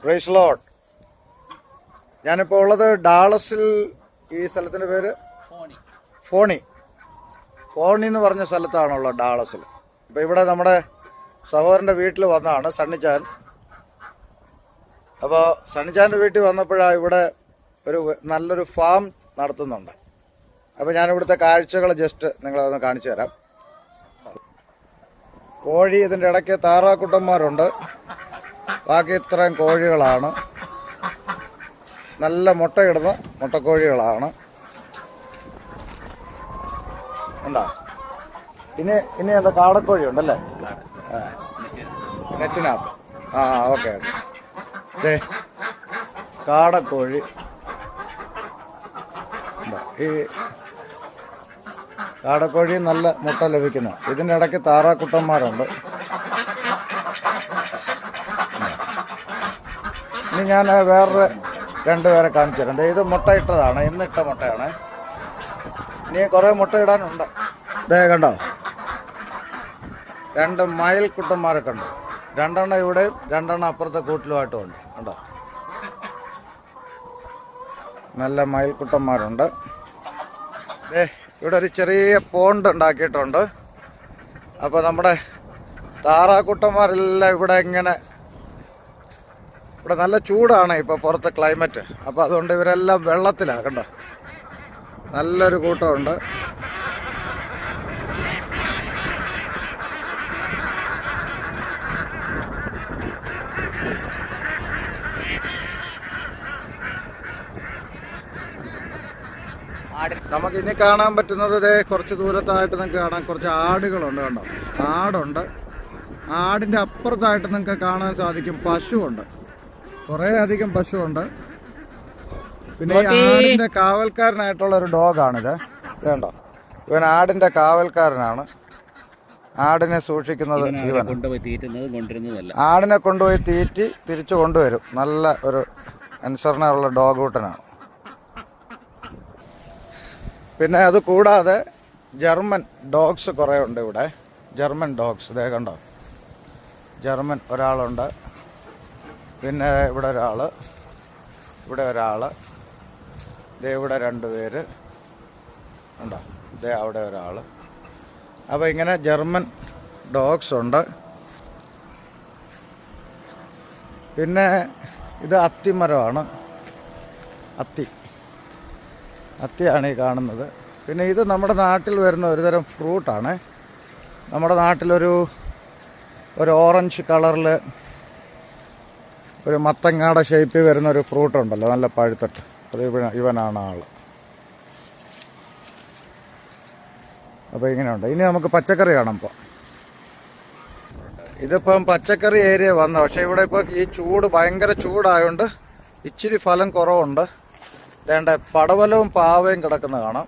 Praise Lord. ഞാനിപ്പോൾ ഉള്ളത് ഡാളസിൽ. ഈ സ്ഥലത്തിൻ്റെ പേര് ഫോണി എന്ന് പറഞ്ഞ സ്ഥലത്താണുള്ളത്, ഡാളസിൽ. ഇപ്പോൾ ഇവിടെ നമ്മുടെ സഹോദരൻ്റെ വീട്ടിൽ വന്നതാണ്, സണ്ണിച്ചാൻ. അപ്പോൾ സണ്ണിച്ചാൻ്റെ വീട്ടിൽ വന്നപ്പോഴാണ് ഇവിടെ ഒരു നല്ലൊരു ഫാം നടത്തുന്നുണ്ട്. അപ്പോൾ ഞാനിവിടുത്തെ കാഴ്ചകൾ ജസ്റ്റ് നിങ്ങളതൊന്ന് കാണിച്ചു തരാം. കോഴി, ഇതിൻ്റെ ഇടയ്ക്ക് താറാക്കുട്ടന്മാരുണ്ട്. ബാക്കി ഇത്രയും കോഴികളാണ്. നല്ല മുട്ടയിടുന്ന മുട്ടക്കോഴികളാണ്. ഉണ്ടോ? ഇനി എന്താ കാടക്കോഴി ഉണ്ടല്ലേ? നെറ്റിനകത്ത്. ഓക്കെ. ദേ കാടക്കോഴി. ഈ കാടക്കോഴി നല്ല മുട്ട ലഭിക്കുന്നു. ഇതിൻ്റെ ഇടയ്ക്ക് താറാക്കുട്ടന്മാരുണ്ട്. ഇനി ഞാൻ വേറൊരു രണ്ടുപേരെ കാണിച്ചു തരാം. ഇത് മുട്ട ഇട്ടതാണ്, ഇന്നിട്ട മുട്ടയാണ്. ഇനി കുറേ മുട്ട ഇടാനുണ്ട്. ദേ കണ്ടോ, 2 മയിൽ കുട്ടന്മാരൊക്കെ ഉണ്ട്. 2 എണ്ണം ഇവിടെയും 2 എണ്ണം അപ്പുറത്തെ കൂട്ടിലുമായിട്ടും ഉണ്ട്. കണ്ടോ, നല്ല മയിൽക്കുട്ടന്മാരുണ്ട്. ഇവിടെ ഒരു ചെറിയ പോണ്ട് ഉണ്ടാക്കിയിട്ടുണ്ട്. അപ്പോൾ നമ്മുടെ താറാക്കുട്ടന്മാരെല്ലാം ഇവിടെ നല്ല ചൂടാണ് ഇപ്പോൾ പുറത്ത് ക്ലൈമറ്റ്. അപ്പോൾ അതുകൊണ്ട് ഇവരെല്ലാം വെള്ളത്തിലാണ്. കണ്ടോ, നല്ലൊരു കൂട്ടമുണ്ട്. നമുക്ക് ഇനി കാണാൻ പറ്റുന്നത് കുറച്ച് ദൂരത്തായിട്ട് നിങ്ങൾക്ക് കാണാൻ കുറച്ച് ആടുകളുണ്ട്. കണ്ടോ, ആടുണ്ട്. ആടിൻ്റെ അപ്പുറത്തായിട്ട് നിങ്ങൾക്ക് കാണാൻ സാധിക്കും പശുവുണ്ട്. കുറേ അധികം പശുവുണ്ട്. പിന്നെ ഈ ആടിൻ്റെ കാവൽക്കാരനായിട്ടുള്ള ഒരു ഡോഗാണിത്. ഇതുണ്ടോ, ഇവൻ ആടിൻ്റെ കാവൽക്കാരനാണ്. ആടിനെ സൂക്ഷിക്കുന്നത് ഇവൻ. ആടിനെ കൊണ്ടുപോയി തീറ്റി തിരിച്ചു കൊണ്ടുവരും. നല്ല ഒരു അനുസരണയുള്ള ഡോഗ് കൂട്ടനാണ്. പിന്നെ അത് കൂടാതെ ജർമ്മൻ ഡോഗ്സ് കുറേ ഉണ്ട് ഇവിടെ. ജർമ്മൻ ഡോഗ്സ് ഇതേ കണ്ടോ, ജർമ്മൻ ഒരാളുണ്ട്. പിന്നെ ഇവിടെ ഒരാൾ, ഇവിടെ ഒരാൾ, ഇതേ ഇവിടെ 2 പേര് ഉണ്ടോ, ഇതേ അവിടെ ഒരാൾ. അപ്പോൾ ഇങ്ങനെ ജർമ്മൻ ഡോഗ്സ് ഉണ്ട്. പിന്നെ ഇത് അത്തിമരമാണ്. അത്തിയാണ് ഈ കാണുന്നത്. പിന്നെ ഇത് നമ്മുടെ നാട്ടിൽ വരുന്ന ഒരുതരം ഫ്രൂട്ടാണ്. നമ്മുടെ നാട്ടിലൊരു ഓറഞ്ച് കളറിൽ ഒരു മത്തങ്ങാടെ ഷേപ്പിൽ വരുന്ന ഒരു ഫ്രൂട്ട് ഉണ്ടല്ലോ, നല്ല പഴുത്തിട്ട്. അത് ഇവനാണ് ആൾ. അപ്പോൾ ഇങ്ങനെയുണ്ട്. ഇനി നമുക്ക് പച്ചക്കറി കാണാം. ഇപ്പോൾ ഇതിപ്പം പച്ചക്കറി ഏരിയ വന്ന, പക്ഷേ ഇവിടെ ഇപ്പോൾ ഈ ചൂട് ഭയങ്കര ചൂടായതുകൊണ്ട് ഇച്ചിരി ഫലം കുറവുണ്ട്. വേണ്ട പടവലവും പാവയും കിടക്കുന്ന കാണാം.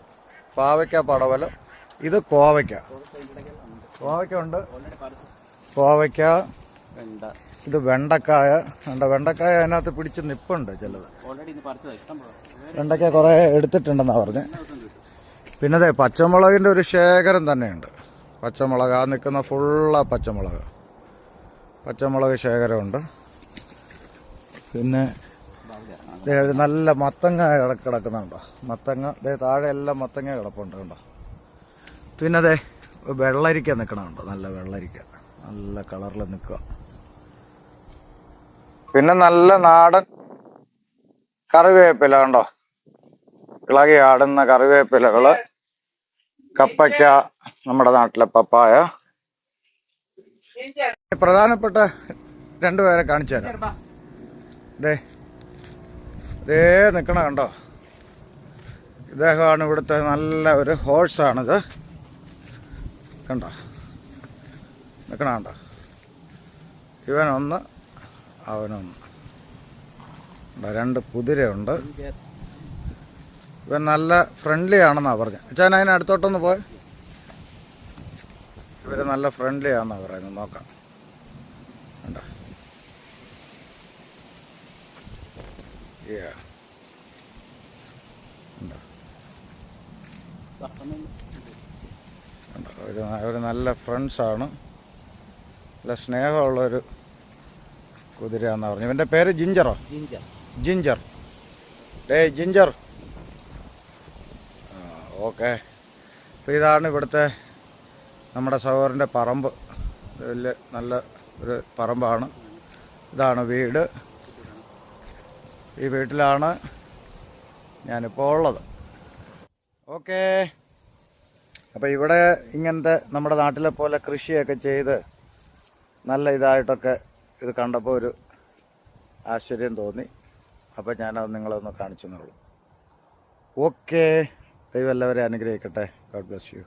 പാവയ്ക്ക, പടവലം. ഇത് കോവയ്ക്ക ഉണ്ട്. കോവയ്ക്ക. ഇത് വെണ്ടക്കായ. വെണ്ടക്കായ അതിനകത്ത് പിടിച്ച് നിപ്പുണ്ട് ചിലത്. വെണ്ടയ്ക്ക കുറേ എടുത്തിട്ടുണ്ടെന്നാണ് പറഞ്ഞത്. പിന്നെ പച്ചമുളകിൻ്റെ ഒരു ശേഖരം തന്നെയുണ്ട്. പച്ചമുളക് ആ നിൽക്കുന്ന ഫുള്ളാ പച്ചമുളക് ശേഖരമുണ്ട്. പിന്നെ നല്ല മത്തങ്ങ കിടക്കുന്നുണ്ടോ, മത്തങ്ങ. താഴെ എല്ലാം മത്തങ്ങ കിടപ്പുണ്ട്. കണ്ടോ. പിന്നെ വെള്ളരിക്ക നിൽക്കണുണ്ടോ, നല്ല വെള്ളരിക്ക, നല്ല കളറിൽ നിൽക്കുക. പിന്നെ നല്ല നാടൻ കറിവേപ്പില കണ്ടോ, ഇളകി ആടുന്ന കറിവേപ്പിലകള്. കപ്പയ്ക്ക, നമ്മുടെ നാട്ടിലെ പപ്പായ. പ്രധാനപ്പെട്ട 2 പേരെ കാണിച്ചു തരാം. ഇതേ നിൽക്കണ കണ്ടോ, ഇദ്ദേഹമാണ് ഇവിടുത്തെ നല്ല ഒരു ഹോഴ്സാണിത്. കണ്ടോ, നിൽക്കണ കണ്ടോ, ഇവനൊന്ന് അവനൊന്ന്. 2 കുതിരയുണ്ട്. ഇവൻ നല്ല ഫ്രണ്ട്ലി ആണെന്നാണ് പറഞ്ഞത്. അച്ഛൻ അതിനടുത്തോട്ടൊന്ന് പോയി. ഇവർ നല്ല ഫ്രണ്ട്ലി ആണെന്നാണ് പറയുന്നത്. നോക്കാം. കണ്ടോ, അവർ നല്ല ഫ്രണ്ട്സാണ്. നല്ല സ്നേഹമുള്ളൊരു കുതിര എന്നാ പറഞ്ഞു. ഇവൻ്റെ പേര് ജിഞ്ചറോ? ജിഞ്ചർ. ജിഞ്ചർ. ജിഞ്ചർ. ഓക്കെ. അപ്പോൾ ഇതാണ് ഇവിടുത്തെ നമ്മുടെ സഹോദരൻ്റെ പറമ്പ്. വലിയ നല്ല ഒരു പറമ്പാണ്. ഇതാണ് വീട്. ഈ വീട്ടിലാണ് ഞാനിപ്പോൾ ഉള്ളത്. ഓക്കേ. അപ്പോൾ ഇവിടെ ഇങ്ങനത്തെ നമ്മുടെ നാട്ടിലെ പോലെ കൃഷിയൊക്കെ ചെയ്ത് നല്ല ഇതായിട്ടൊക്കെ ഇത് കണ്ടപ്പോൾ ഒരു ആശ്ചര്യം തോന്നി. അപ്പോൾ ഞാനത് നിങ്ങളൊന്ന് കാണിച്ചു എന്നുള്ളൂ. ഓക്കേ. ദൈവം എല്ലാവരെയും അനുഗ്രഹിക്കട്ടെ. God bless you.